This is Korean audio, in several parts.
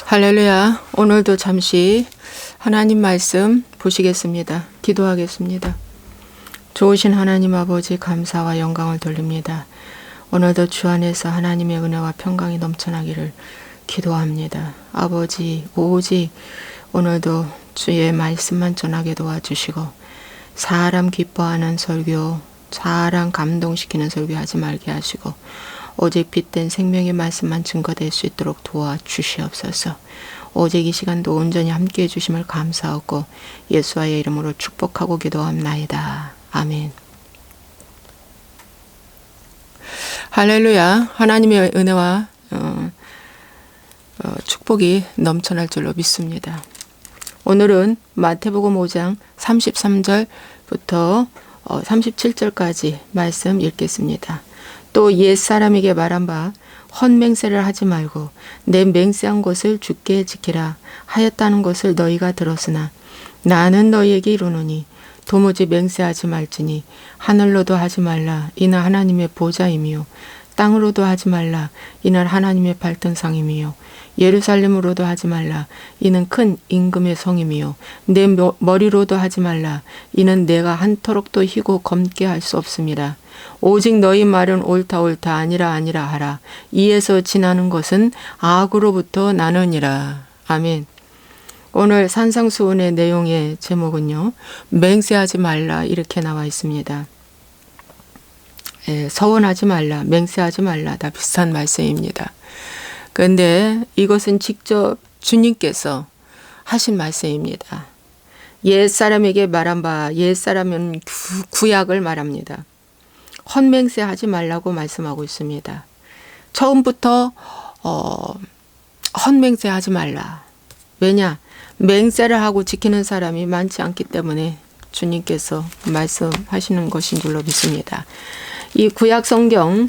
할렐루야. 오늘도 잠시 하나님 말씀 보시겠습니다. 기도하겠습니다. 좋으신 하나님 아버지 감사와 영광을 돌립니다. 오늘도 주 안에서 하나님의 은혜와 평강이 넘쳐나기를 기도합니다. 아버지 오직 오늘도 주의 말씀만 전하게 도와주시고 사람 기뻐하는 설교, 사람 감동시키는 설교 하지 말게 하시고 오직 빛된 생명의 말씀만 증거될 수 있도록 도와주시옵소서. 오직 이 시간도 온전히 함께해 주심을 감사하고 예수와의 이름으로 축복하고 기도합나이다. 아멘. 할렐루야. 하나님의 은혜와 축복이 넘쳐날 줄로 믿습니다. 오늘은 마태복음 5장 33절부터 37절까지 말씀 읽겠습니다. 또 옛사람에게 말한 바 헛맹세를 하지 말고 내 맹세한 것을 주께 지키라 하였다는 것을 너희가 들었으나 나는 너희에게 이르노니 도무지 맹세하지 말지니 하늘로도 하지 말라 이는 하나님의 보좌임이요 땅으로도 하지 말라 이는 하나님의 발등상임이요 예루살렘으로도 하지 말라 이는 큰 임금의 성임이요 내 머리로도 하지 말라 이는 내가 한터록도 희고 검게 할 수 없습니다. 오직 너희 말은 옳다 옳다 아니라 아니라 하라. 이에서 지나는 것은 악으로부터 나느니라. 아멘. 오늘 산상수훈의 내용의 제목은요. 맹세하지 말라 이렇게 나와 있습니다. 서원하지 말라, 맹세하지 말라 다 비슷한 말씀입니다. 그런데 이것은 직접 주님께서 하신 말씀입니다. 옛사람에게 말한 바 옛사람은 구약을 말합니다. 헛맹세하지 말라고 말씀하고 있습니다. 처음부터 헛맹세하지 말라. 왜냐? 맹세를 하고 지키는 사람이 많지 않기 때문에 주님께서 말씀하시는 것인 줄로 믿습니다. 이 구약 성경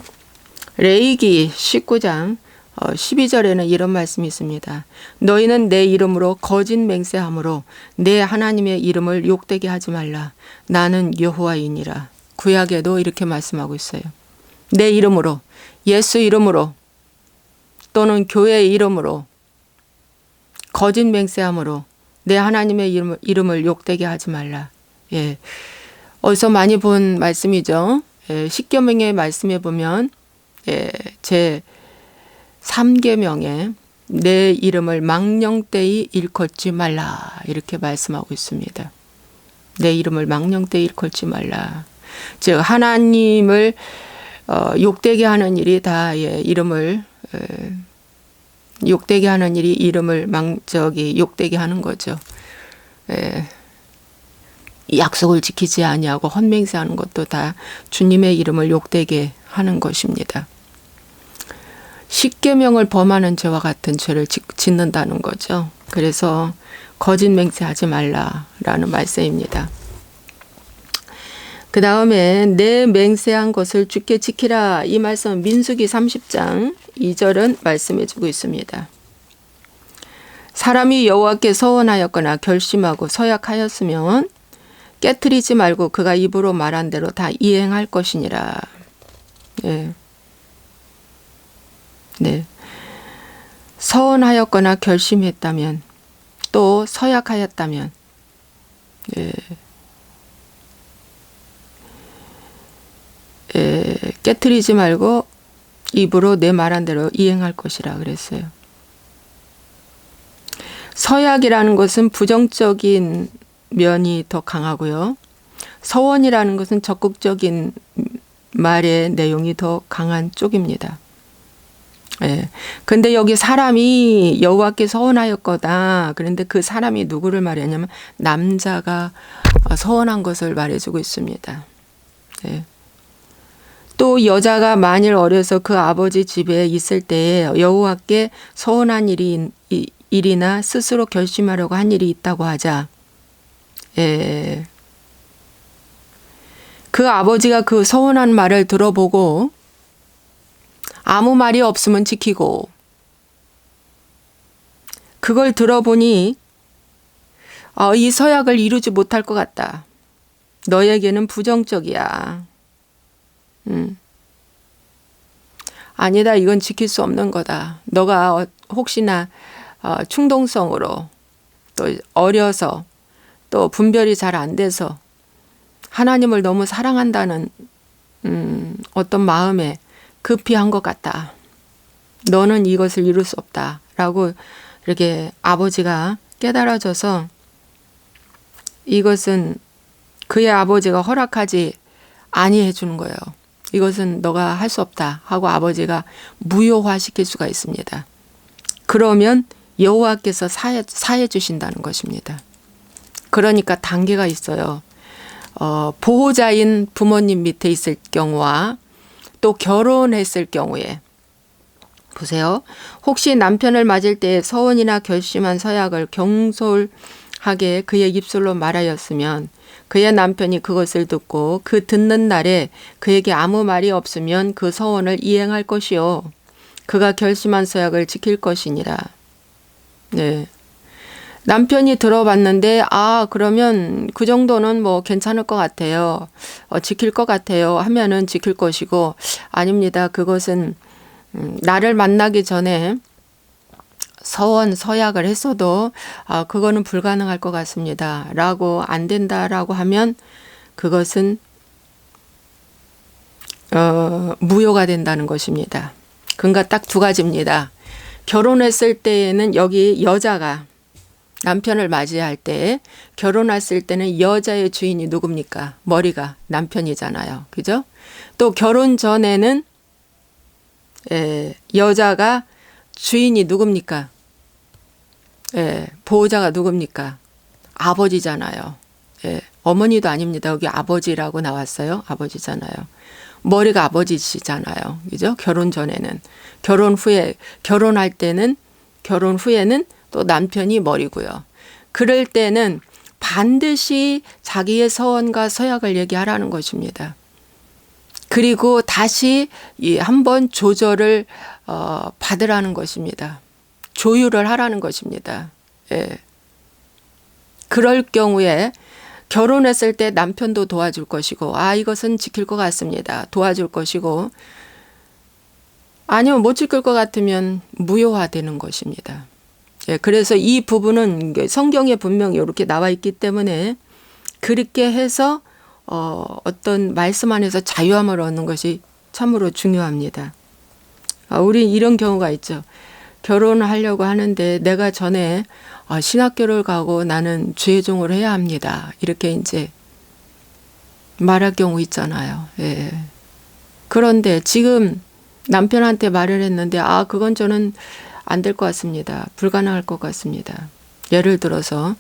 레위기 19장 12절에는 이런 말씀이 있습니다. 너희는 내 이름으로 거짓 맹세함으로 내 하나님의 이름을 욕되게 하지 말라. 나는 여호와이니라. 구약에도 이렇게 말씀하고 있어요. 내 이름으로, 예수 이름으로 또는 교회의 이름으로 거짓 맹세함으로 내 하나님의 이름을 욕되게 하지 말라. 예, 어디서 많이 본 말씀이죠. 십계명의 말씀에 보면 제 3계명에 내 이름을 망령되이 일컫지 말라 이렇게 말씀하고 있습니다. 내 이름을 망령되이 일컬지 말라. 즉 하나님을 욕되게 하는 일이 다 이름을 욕되게 하는 일이 이름을 욕되게 하는 거죠. 약속을 지키지 아니하고 헛맹세하는 것도 다 주님의 이름을 욕되게 하는 것입니다. 십계명을 범하는 죄와 같은 죄를 짓는다는 거죠. 그래서 거짓 맹세하지 말라라는 말씀입니다. 그 다음에 내 맹세한 것을 주께 지키라 이 말씀은 민수기 30장 2절은 말씀해 주고 있습니다. 사람이 여호와께 서원하였거나 결심하고 서약하였으면 깨트리지 말고 그가 입으로 말한 대로 다 이행할 것이니라. 네. 네. 서원하였거나 결심했다면 또 서약하였다면 깨트리지 말고 입으로 내 말한 대로 이행할 것이라 그랬어요. 서약이라는 것은 부정적인 면이 더 강하고요. 서원이라는 것은 적극적인 말의 내용이 더 강한 쪽입니다. 근데 여기 사람이 여호와께 서원하였거다. 그런데 그 사람이 누구를 말하냐면 남자가 서원한 것을 말해주고 있습니다. 또 여자가 만일 어려서 그 아버지 집에 있을 때에 여호와께 서원한 일이나 스스로 결심하려고 한 일이 있다고 하자. 그 아버지가 그 서원한 말을 들어보고 아무 말이 없으면 지키고 그걸 들어보니 이 서약을 이루지 못할 것 같다. 너에게는 부정적이야. 아니다. 이건 지킬 수 없는 거다. 너가 혹시나 충동성으로 또 어려서 또 분별이 잘 안 돼서 하나님을 너무 사랑한다는 어떤 마음에 급히 한 것 같다. 너는 이것을 이룰 수 없다. 라고 이렇게 아버지가 깨달아져서 이것은 그의 아버지가 허락하지 아니해 주는 거예요. 이것은 너가 할 수 없다 하고 아버지가 무효화시킬 수가 있습니다. 그러면 여호와께서 사해 주신다는 것입니다. 그러니까 단계가 있어요. 보호자인 부모님 밑에 있을 경우와 또 결혼했을 경우에 보세요. 혹시 남편을 맞을 때 서원이나 결심한 서약을 경솔하게 그의 입술로 말하였으면 그의 남편이 그것을 듣고 그 듣는 날에 그에게 아무 말이 없으면 그 서원을 이행할 것이요 그가 결심한 서약을 지킬 것이니라. 네. 남편이 들어봤는데 그러면 그 정도는 뭐 괜찮을 것 같아요. 지킬 것 같아요 하면은 지킬 것이고 아닙니다. 그것은 나를 만나기 전에 서원 서약을 했어도 그거는 불가능할 것 같습니다. 라고 안 된다라고 하면 그것은 무효가 된다는 것입니다. 그러니까 딱 두 가지입니다. 결혼했을 때에는 여기 여자가 남편을 맞이할 때 결혼했을 때는 여자의 주인이 누굽니까? 머리가 남편이잖아요. 그죠? 또 결혼 전에는 여자가 주인이 누굽니까? 보호자가 누굽니까? 아버지잖아요. 어머니도 아닙니다. 여기 아버지라고 나왔어요. 아버지잖아요. 머리가 아버지시잖아요. 그죠? 결혼 전에는. 결혼할 때는, 결혼 후에는 또 남편이 머리고요. 그럴 때는 반드시 자기의 서원과 서약을 얘기하라는 것입니다. 그리고 다시 한번 조절을 받으라는 것입니다. 조율을 하라는 것입니다. 그럴 경우에 결혼했을 때 남편도 도와줄 것이고 이것은 지킬 것 같습니다. 도와줄 것이고 아니면 못 지킬 것 같으면 무효화되는 것입니다. 그래서 이 부분은 성경에 분명히 이렇게 나와 있기 때문에 그렇게 해서 어떤 말씀 안에서 자유함을 얻는 것이 참으로 중요합니다. 우리 이런 경우가 있죠. 결혼을 하려고 하는데 내가 전에 신학교를 가고 나는 죄종을 해야 합니다. 이렇게 이제 말할 경우 있잖아요. 그런데 지금 남편한테 말을 했는데 그건 저는 안 될 것 같습니다. 불가능할 것 같습니다. 예를 들어서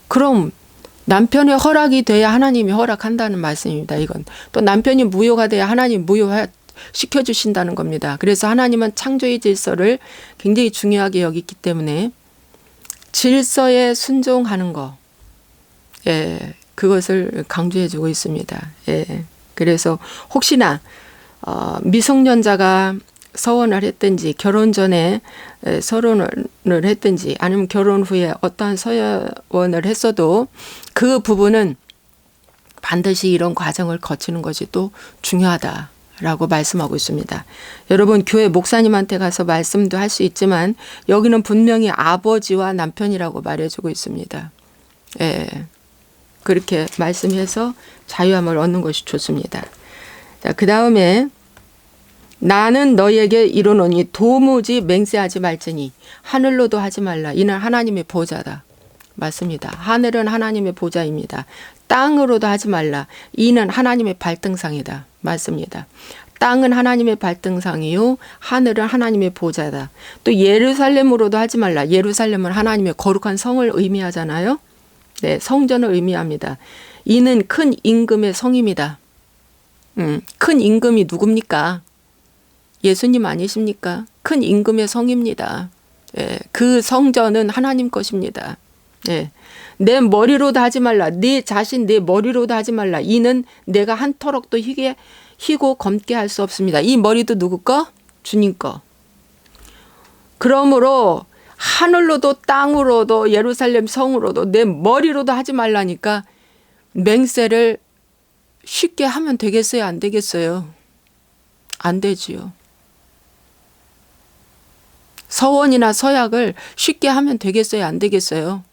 그럼 남편의 허락이 돼야 하나님이 허락한다는 말씀입니다. 이건 또 남편이 무효가 돼야 하나님 무효시켜주신다는 겁니다. 그래서 하나님은 창조의 질서를 굉장히 중요하게 여기기 때문에 질서에 순종하는 거 그것을 강조해주고 있습니다. 그래서 혹시나 미성년자가 서원을 했든지 결혼 전에 서론을 했든지 아니면 결혼 후에 어떠한 서원을 했어도 그 부분은 반드시 이런 과정을 거치는 것이 또 중요하다라고 말씀하고 있습니다. 여러분 교회 목사님한테 가서 말씀도 할 수 있지만 여기는 분명히 아버지와 남편이라고 말해주고 있습니다. 그렇게 말씀해서 자유함을 얻는 것이 좋습니다. 자, 그 다음에 나는 너에게 이르노니 도무지 맹세하지 말지니 하늘로도 하지 말라. 이는 하나님의 보좌다. 맞습니다. 하늘은 하나님의 보좌입니다. 땅으로도 하지 말라. 이는 하나님의 발등상이다. 맞습니다. 땅은 하나님의 발등상이요 하늘은 하나님의 보좌다. 또 예루살렘으로도 하지 말라. 예루살렘은 하나님의 거룩한 성을 의미하잖아요. 성전을 의미합니다. 이는 큰 임금의 성입니다. 큰 임금이 누굽니까? 예수님 아니십니까? 큰 임금의 성입니다. 그 성전은 하나님 것입니다. 내 머리로도 하지 말라. 네 자신 내 머리로도 하지 말라. 이는 내가 한터럭도 희고 검게 할 수 없습니다. 이 머리도 누구 거? 주님 거. 그러므로 하늘로도 땅으로도 예루살렘 성으로도 내 머리로도 하지 말라니까 맹세를 쉽게 하면 되겠어요? 안 되겠어요? 안 되지요. 서원이나 서약을 쉽게 하면 되겠어요? 안 되겠어요?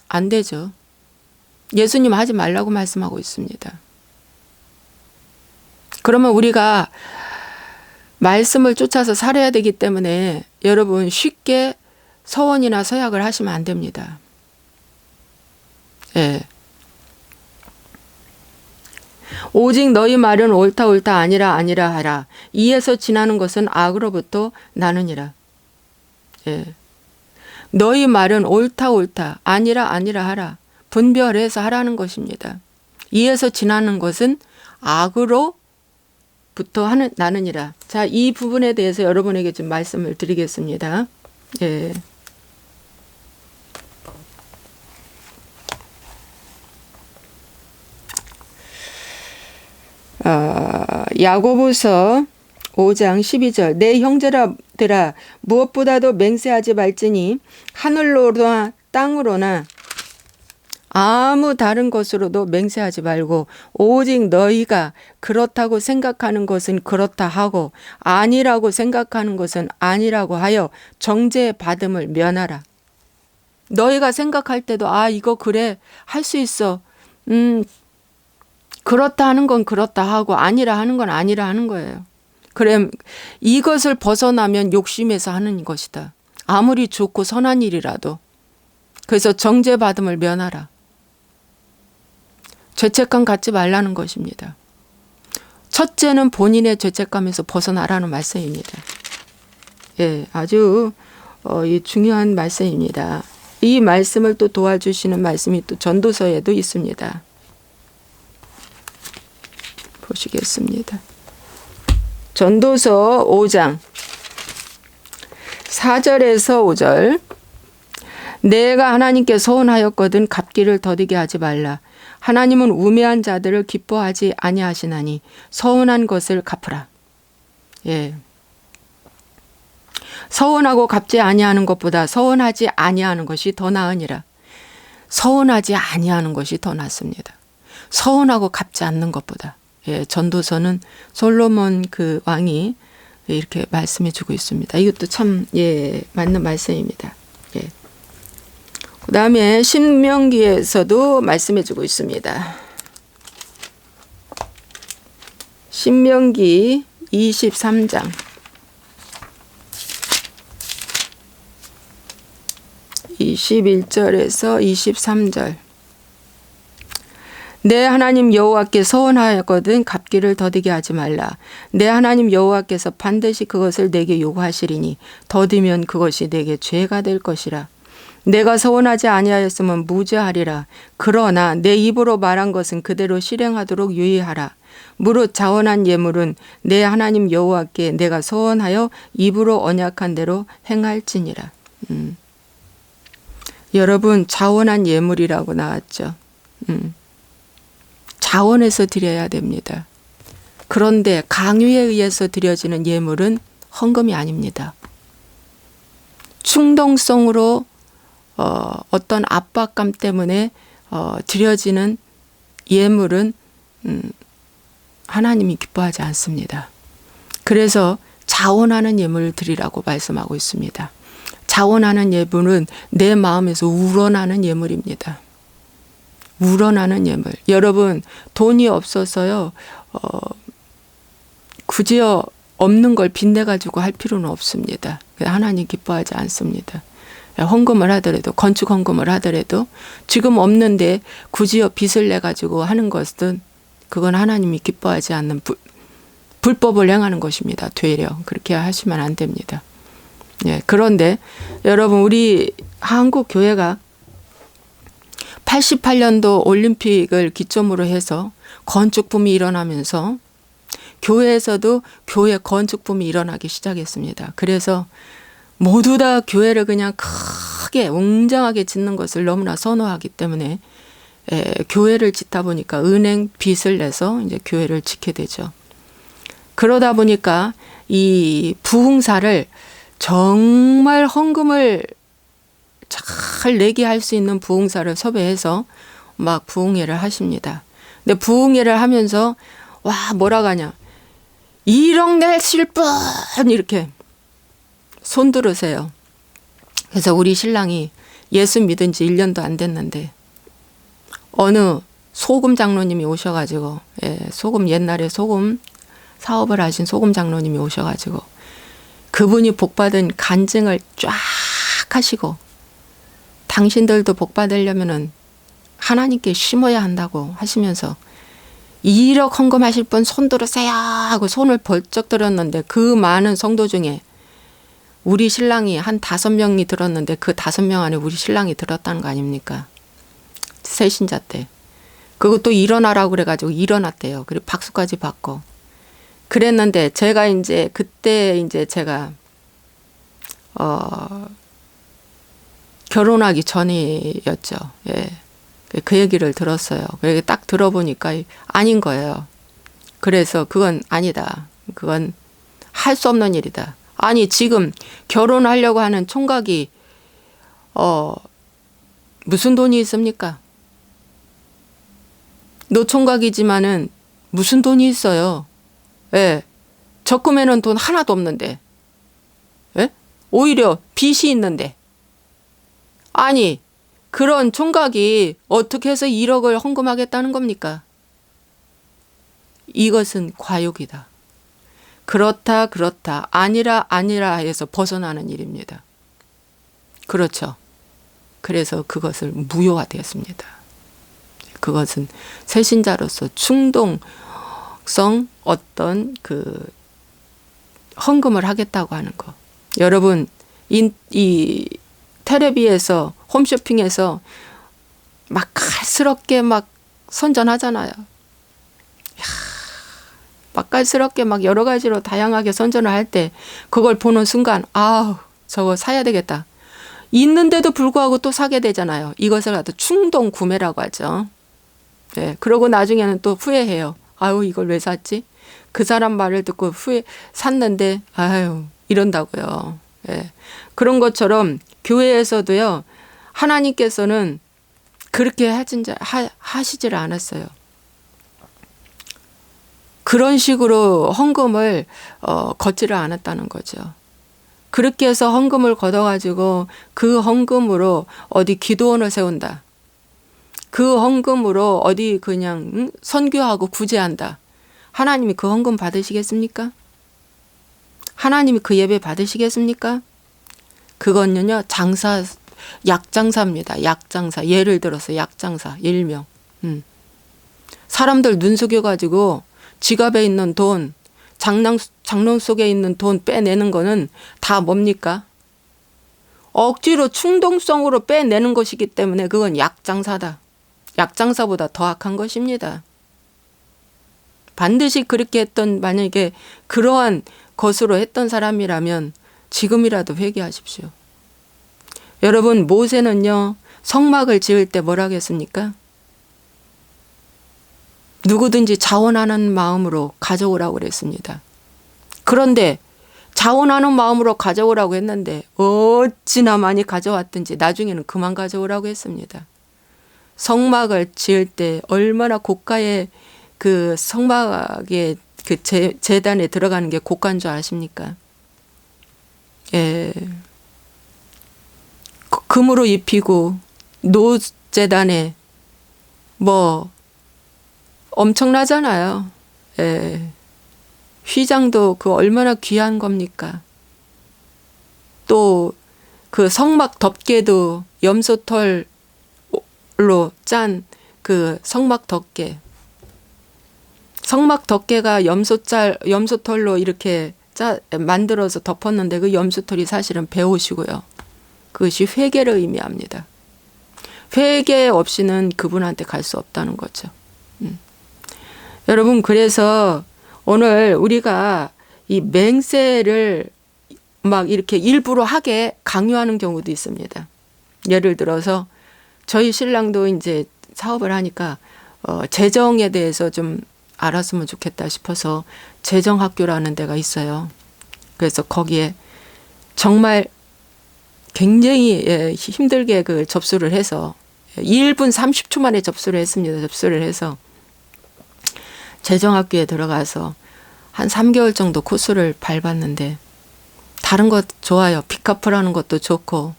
안 되죠. 예수님 하지 말라고 말씀하고 있습니다. 그러면 우리가 말씀을 쫓아서 살아야 되기 때문에 여러분 쉽게 서원이나 서약을 하시면 안 됩니다. 예. 오직 너희 말은 옳다 옳다 아니라 아니라 하라. 이에서 지나는 것은 악으로부터 나느니라. 예. 너희 말은 옳다 옳다 아니라 아니라 하라. 분별해서 하라는 것입니다. 이에서 지나는 것은 악으로부터 나느니라. 자, 이 부분에 대해서 여러분에게 좀 말씀을 드리겠습니다. 예. 야고보서 5장 12절 내 형제들아 무엇보다도 맹세하지 말지니 하늘로나 땅으로나 아무 다른 것으로도 맹세하지 말고 오직 너희가 그렇다고 생각하는 것은 그렇다 하고 아니라고 생각하는 것은 아니라고 하여 정죄 받음을 면하라. 너희가 생각할 때도 아 이거 그래 할 수 있어. 그렇다 하는 건 그렇다 하고 아니라 하는 건 아니라 하는 거예요. 그래 이것을 벗어나면 욕심에서 하는 것이다. 아무리 좋고 선한 일이라도. 그래서 정죄받음을 면하라. 죄책감 갖지 말라는 것입니다. 첫째는 본인의 죄책감에서 벗어나라는 말씀입니다. 예, 아주 중요한 말씀입니다. 이 말씀을 또 도와주시는 말씀이 또 전도서에도 있습니다. 보시겠습니다. 전도서 5장 4절에서 5절 내가 하나님께 서원하였거든 갚기를 더디게 하지 말라. 하나님은 우매한 자들을 기뻐하지 아니하시나니 서운한 것을 갚으라. 예. 서운하고 갚지 아니하는 것보다 서운하지 아니하는 것이 더 나으니라. 서운하지 아니하는 것이 더 낫습니다. 서운하고 갚지 않는 것보다. 예, 전도서는 솔로몬 그 왕이 이렇게 말씀해 주고 있습니다. 이것도 참 맞는 말씀입니다. 예. 그 다음에 신명기에서도 말씀해 주고 있습니다. 신명기 23장 21절에서 23절 내 하나님 여호와께 서원하였거든 갚기를 더디게 하지 말라. 내 하나님 여호와께서 반드시 그것을 내게 요구하시리니 더디면 그것이 내게 죄가 될 것이라. 내가 서원하지 아니하였으면 무죄하리라. 그러나 내 입으로 말한 것은 그대로 실행하도록 유의하라. 무릇 자원한 예물은 내 하나님 여호와께 내가 서원하여 입으로 언약한 대로 행할지니라. 여러분 자원한 예물이라고 나왔죠. 자원해서 드려야 됩니다. 그런데 강요에 의해서 드려지는 예물은 헌금이 아닙니다. 충동성으로 어떤 압박감 때문에 드려지는 예물은 하나님이 기뻐하지 않습니다. 그래서 자원하는 예물을 드리라고 말씀하고 있습니다. 자원하는 예물은 내 마음에서 우러나는 예물입니다. 우러나는 예물. 여러분 돈이 없어서요 굳이 없는 걸 빚내가지고 할 필요는 없습니다. 하나님 기뻐하지 않습니다. 헌금을 하더라도 건축 헌금을 하더라도 지금 없는데 굳이 빚을 내가지고 하는 것은 그건 하나님이 기뻐하지 않는 불법을 행하는 것입니다. 되려 그렇게 하시면 안 됩니다. 예, 그런데 여러분 우리 한국 교회가 88년도 올림픽을 기점으로 해서 건축붐이 일어나면서 교회에서도 교회 건축붐이 일어나기 시작했습니다. 그래서 모두 다 교회를 그냥 크게 웅장하게 짓는 것을 너무나 선호하기 때문에 교회를 짓다 보니까 은행 빚을 내서 이제 교회를 짓게 되죠. 그러다 보니까 이 부흥사를 정말 헌금을 잘 내게 할 수 있는 부흥사를 섭외해서 막 부흥회를 하십니다. 근데 부흥회를 하면서 뭐라고 하냐 1억 내실 분 이렇게 손 들으세요. 그래서 우리 신랑이 예수 믿은 지 1년도 안 됐는데 어느 소금 장로님이 오셔가지고, 소금, 옛날에 소금 사업을 하신 소금 장로님이 오셔가지고 그분이 복받은 간증을 쫙 하시고, 당신들도 복받으려면은 하나님께 심어야 한다고 하시면서 1억 헌금하실 분 손 들으세요 하고 손을 벌쩍 들었는데, 그 많은 성도 중에 우리 신랑이 한 5명이 들었는데 그 5명 안에 우리 신랑이 들었다는 거 아닙니까? 새신자 때. 그것도 일어나라고 그래가지고 일어났대요. 그리고 박수까지 받고. 그랬는데 제가 이제 그때 이제 제가 결혼하기 전이었죠. 그 얘기를 들었어요. 그게 딱 들어보니까 아닌 거예요. 그래서 그건 아니다. 그건 할 수 없는 일이다. 아니 지금 결혼하려고 하는 총각이 무슨 돈이 있습니까? 노총각이지만은 무슨 돈이 있어요? 적금에는 돈 하나도 없는데, 오히려 빚이 있는데. 아니 그런 총각이 어떻게 해서 1억을 헌금하겠다는 겁니까? 이것은 과욕이다. 그렇다 아니라 해서 벗어나는 일입니다. 그렇죠. 그래서 그것을 무효화되었습니다. 그것은 새신자로서 충동성 어떤 그 헌금을 하겠다고 하는 거. 여러분 이 텔레비에서 홈쇼핑에서 막 칼스럽게 막 선전하잖아요. 맛깔스럽게 막 여러 가지로 다양하게 선전을 할 때 그걸 보는 순간 아우 저거 사야 되겠다. 있는데도 불구하고 또 사게 되잖아요. 이것을 갖다 충동 구매라고 하죠. 그러고 나중에는 또 후회해요. 아유 이걸 왜 샀지? 그 사람 말을 듣고 샀는데 아유 이런다고요. 그런 것처럼 교회에서도요. 하나님께서는 그렇게 하시질 않았어요. 그런 식으로 헌금을 걷지를 않았다는 거죠. 그렇게 해서 헌금을 걷어가지고 그 헌금으로 어디 기도원을 세운다. 그 헌금으로 어디 그냥 선교하고 구제한다. 하나님이 그 헌금 받으시겠습니까? 하나님이 그 예배 받으시겠습니까? 그건요 약장사입니다. 약장사. 예를 들어서 약장사 일명. 사람들 눈 속여가지고 지갑에 있는 돈, 장롱 속에 있는 돈 빼내는 거는 다 뭡니까? 억지로 충동성으로 빼내는 것이기 때문에 그건 약장사다. 약장사보다 더 악한 것입니다. 반드시 그렇게 했던, 만약에 그러한 것으로 했던 사람이라면 지금이라도 회개하십시오. 여러분 모세는요 성막을 지을 때 뭐라고 했습니까? 누구든지 자원하는 마음으로 가져오라고 그랬습니다. 그런데 자원하는 마음으로 가져오라고 했는데 어찌나 많이 가져왔든지 나중에는 그만 가져오라고 했습니다. 성막을 지을 때 얼마나 고가의 그 성막의 그 제단에 들어가는 게 고가인 줄 아십니까? 금으로 입히고 노제단에 뭐 엄청나잖아요. 휘장도 그 얼마나 귀한 겁니까? 또 그 성막 덮개도 염소털로 짠 그 성막 덮개. 성막 덮개가 염소털로 이렇게 만들어서 덮었는데 그 염소털이 사실은 배옷이고요. 그것이 회개를 의미합니다. 회개 없이는 그분한테 갈 수 없다는 거죠. 여러분 그래서 오늘 우리가 이 맹세를 막 이렇게 일부러 하게 강요하는 경우도 있습니다. 예를 들어서 저희 신랑도 이제 사업을 하니까 재정에 대해서 좀 알았으면 좋겠다 싶어서 재정학교라는 데가 있어요. 그래서 거기에 정말 굉장히 힘들게 그 접수를 해서 1분 30초 만에 접수를 했습니다. 접수를 해서 재정학교에 들어가서 한 3개월 정도 코스를 밟았는데 다른 것 좋아요. 빚 갚으라는 것도 좋고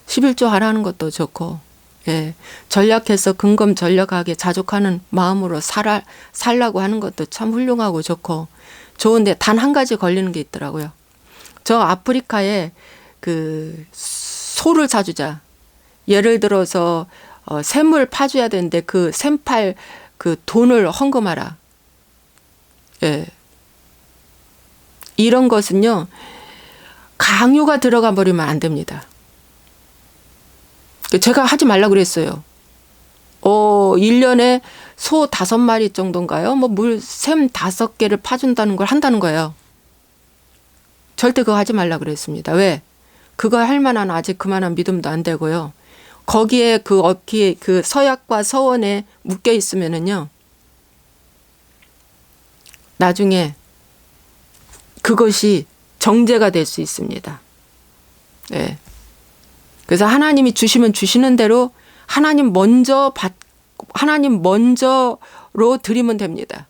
11조 하라는 것도 좋고, 예, 전략해서 근검전략하게 자족하는 마음으로 살라고 하는 것도 참 훌륭하고 좋고 좋은데 단 한 가지 걸리는 게 있더라고요. 저 아프리카에 그 소를 사주자. 예를 들어서 샘을 파줘야 되는데 그 샘팔 그 돈을 헌금하라. 예. 이런 것은요, 강요가 들어가 버리면 안 됩니다. 제가 하지 말라 그랬어요. 1년에 소 5마리 정도인가요? 뭐 샘 5개를 파준다는 걸 한다는 거예요. 절대 그거 하지 말라 그랬습니다. 왜? 그거 할 만한 아직 그만한 믿음도 안 되고요. 거기에 그 어깨에 그 서약과 서원에 묶여 있으면은요, 나중에 그것이 정죄가 될 수 있습니다. 네. 그래서 하나님이 주시면 주시는 대로 하나님 먼저로 드리면 됩니다.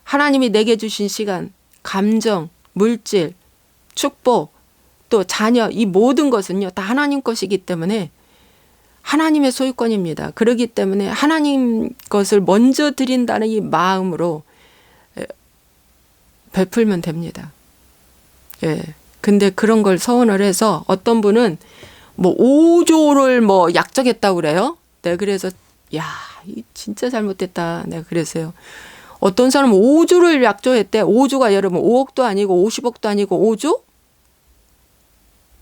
하나님이 내게 주신 시간, 감정, 물질, 축복, 또 자녀, 이 모든 것은요, 다 하나님 것이기 때문에 하나님의 소유권입니다. 그렇기 때문에 하나님 것을 먼저 드린다는 이 마음으로 베풀면 됩니다. 예. 근데 그런 걸 서원을 해서 어떤 분은 뭐 5조를 뭐 약정했다고 그래요. 네, 그래서 야, 진짜 잘못됐다. 내가 그랬어요. 어떤 사람은 5조를 약정했대. 5조가 여러분 5억도 아니고 50억도 아니고 5조?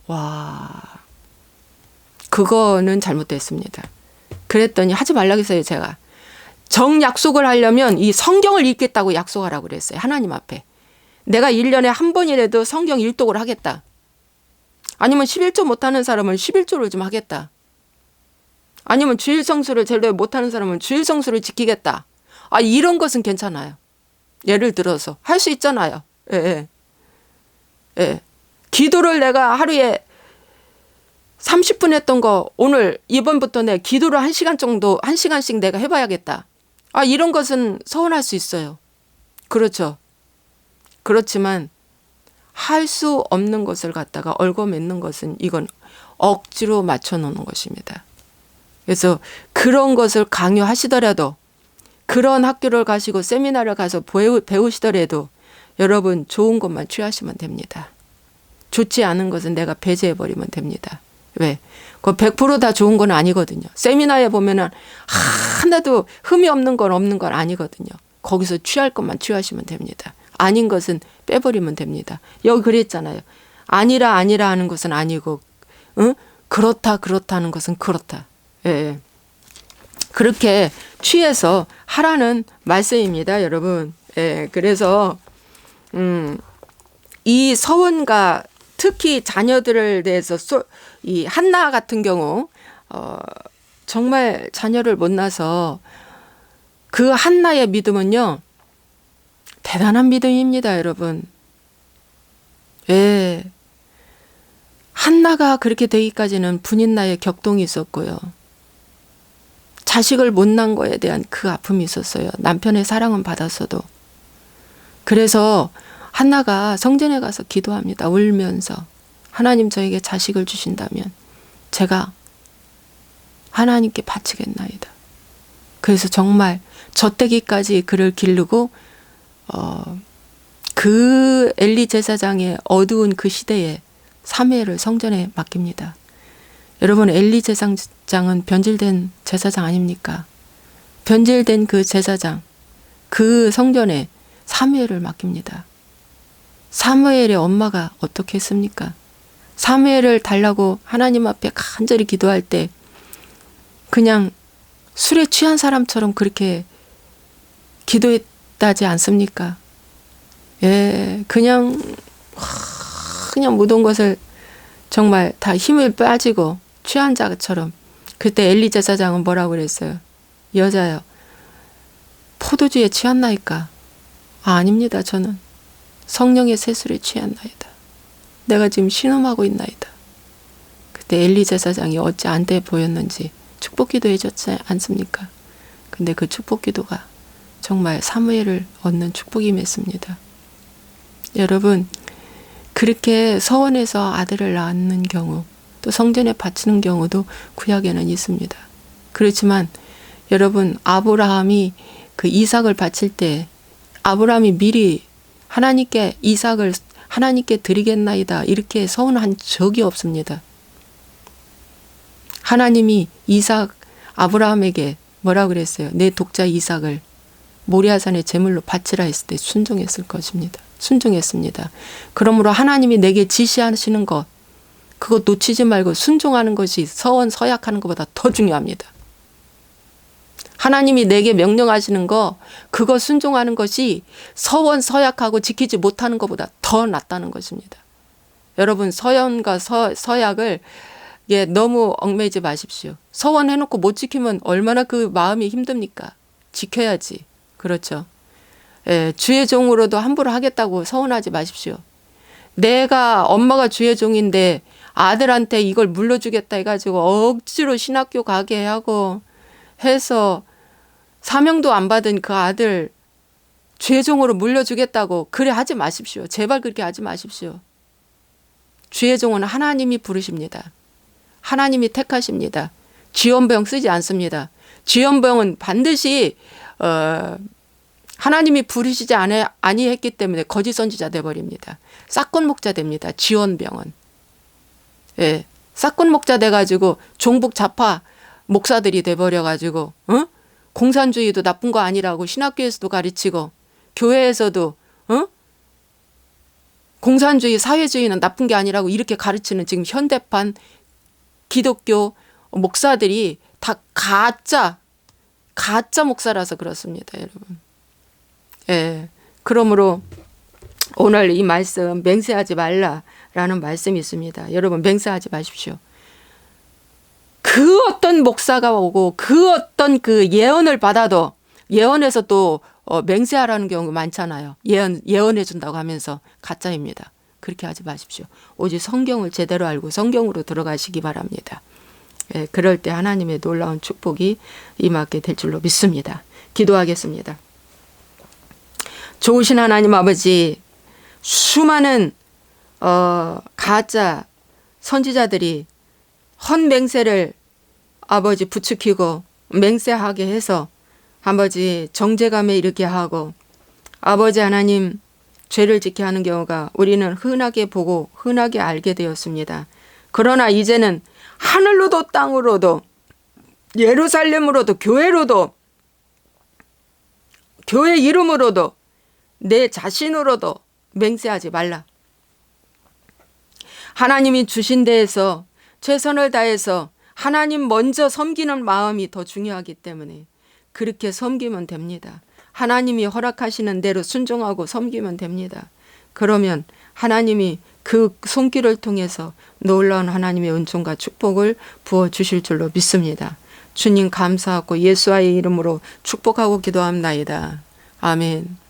와, 그거는 잘못됐습니다. 그랬더니 하지 말라고 했어요, 제가. 정약속을 하려면 이 성경을 읽겠다고 약속하라고 그랬어요. 하나님 앞에. 내가 1년에 한 번이라도 성경 일독을 하겠다. 아니면 11조 못하는 사람은 11조를 좀 하겠다. 아니면 주일 성수를 제대로 못하는 사람은 주일 성수를 지키겠다. 이런 것은 괜찮아요. 예를 들어서 할 수 있잖아요. 예, 예. 예. 기도를 내가 하루에 30분 했던 거 오늘 이번부터 내 기도를 1시간 정도 1시간씩 내가 해봐야겠다. 이런 것은 서운할 수 있어요. 그렇죠. 그렇지만 할 수 없는 것을 갖다가 얽어맺는 것은 이건 억지로 맞춰놓는 것입니다. 그래서 그런 것을 강요하시더라도 그런 학교를 가시고 세미나를 가서 배우시더라도 여러분 좋은 것만 취하시면 됩니다. 좋지 않은 것은 내가 배제해버리면 됩니다. 왜? 그 100% 다 좋은 건 아니거든요. 세미나에 보면은 하나도 흠이 없는 건 아니거든요. 거기서 취할 것만 취하시면 됩니다. 아닌 것은 빼버리면 됩니다. 여기 그랬잖아요. 아니라 하는 것은 아니고, 응? 그렇다 하는 것은 그렇다. 예. 그렇게 취해서 하라는 말씀입니다, 여러분. 예. 그래서 이 서원과 특히 자녀들을 대해서 이 한나 같은 경우 정말 자녀를 못 낳아서 그 한나의 믿음은요, 대단한 믿음입니다, 여러분. 예. 한나가 그렇게 되기까지는 분인나의 격동이 있었고요. 자식을 못 낳은 거에 대한 그 아픔이 있었어요. 남편의 사랑은 받았어도. 그래서 한나가 성전에 가서 기도합니다. 울면서. 하나님 저에게 자식을 주신다면 제가 하나님께 바치겠나이다. 그래서 정말 젖대기까지 그를 기르고 그 엘리 제사장의 어두운 그 시대에 사무엘을 성전에 맡깁니다. 여러분, 엘리 제사장은 변질된 제사장 아닙니까? 변질된 그 제사장, 그 성전에 사무엘을 맡깁니다. 사무엘의 엄마가 어떻게 했습니까? 사무엘을 달라고 하나님 앞에 간절히 기도할 때 그냥 술에 취한 사람처럼 그렇게 기도했다지 않습니까? 예, 그냥 모든 것을 정말 다 힘을 빠지고 취한 자처럼. 그때 엘리 제사장은 뭐라고 그랬어요? 여자요, 포도주에 취했나이까? 아닙니다. 저는 성령의 세술에 취했나이다. 내가 지금 신음하고 있나이다. 그때 엘리 제사장이 어찌 안 돼 보였는지 축복기도 해줬지 않습니까? 근데 그 축복기도가 정말 사무엘을 얻는 축복이 맺습니다. 여러분, 그렇게 서원해서 아들을 낳는 경우, 또 성전에 바치는 경우도 구약에는 있습니다. 그렇지만 여러분, 아브라함이 그 이삭을 바칠 때 아브라함이 미리 하나님께 이삭을 하나님께 드리겠나이다 이렇게 서원한 적이 없습니다. 하나님이 아브라함에게 뭐라 그랬어요? 내 독자 이삭을 모리아산의 제물로 바치라 했을 때 순종했을 것입니다. 순종했습니다. 그러므로 하나님이 내게 지시하시는 것, 그거 놓치지 말고 순종하는 것이 서원 서약하는 것보다 더 중요합니다. 하나님이 내게 명령하시는 거, 그거 순종하는 것이 서원 서약하고 지키지 못하는 것보다 더 낫다는 것입니다. 여러분, 서원과 서약을 너무 얽매이지 마십시오. 서원해놓고 못 지키면 얼마나 그 마음이 힘듭니까? 지켜야지. 그렇죠. 주의 종으로도 함부로 하겠다고 서원하지 마십시오. 내가 엄마가 주의 종인데 아들한테 이걸 물려주겠다 해가지고 억지로 신학교 가게 하고 해서 사명도 안 받은 그 아들 주의 종으로 물려주겠다고 그래 하지 마십시오. 제발 그렇게 하지 마십시오. 주의 종은 하나님이 부르십니다. 하나님이 택하십니다. 지원병 쓰지 않습니다. 지원병은 반드시 하나님이 부르시지 아니했기 때문에 거짓 선지자 돼버립니다. 싹군 목자 됩니다. 지원병은. 예, 싹군 목자 돼가지고 종북 좌파 목사들이 돼버려가지고 공산주의도 나쁜 거 아니라고 신학교에서도 가르치고 교회에서도 공산주의 사회주의는 나쁜 게 아니라고 이렇게 가르치는 지금 현대판 기독교 목사들이 다 가짜 목사라서 그렇습니다, 여러분. 예, 그러므로 오늘 이 말씀 맹세하지 말라라는 말씀이 있습니다. 여러분, 맹세하지 마십시오. 그 어떤 목사가 오고 그 어떤 그 예언을 받아도 예언에서 또 맹세하라는 경우가 많잖아요. 예언해 준다고 하면서 가짜입니다. 그렇게 하지 마십시오. 오직 성경을 제대로 알고 성경으로 들어가시기 바랍니다. 예, 그럴 때 하나님의 놀라운 축복이 임하게 될 줄로 믿습니다. 기도하겠습니다. 좋으신 하나님 아버지, 수많은 가짜 선지자들이 헛맹세를 아버지 부추기고 맹세하게 해서 아버지 정죄감에 이르게 하고 아버지 하나님 죄를 짓게 하는 경우가 우리는 흔하게 보고 흔하게 알게 되었습니다. 그러나 이제는 하늘로도 땅으로도 예루살렘으로도 교회로도 교회 이름으로도 내 자신으로도 맹세하지 말라. 하나님이 주신 데에서 최선을 다해서 하나님 먼저 섬기는 마음이 더 중요하기 때문에 그렇게 섬기면 됩니다. 하나님이 허락하시는 대로 순종하고 섬기면 됩니다. 그러면 하나님이 그 손길을 통해서 놀라운 하나님의 은총과 축복을 부어주실 줄로 믿습니다. 주님 감사하고 예수와의 이름으로 축복하고 기도합나이다. 아멘.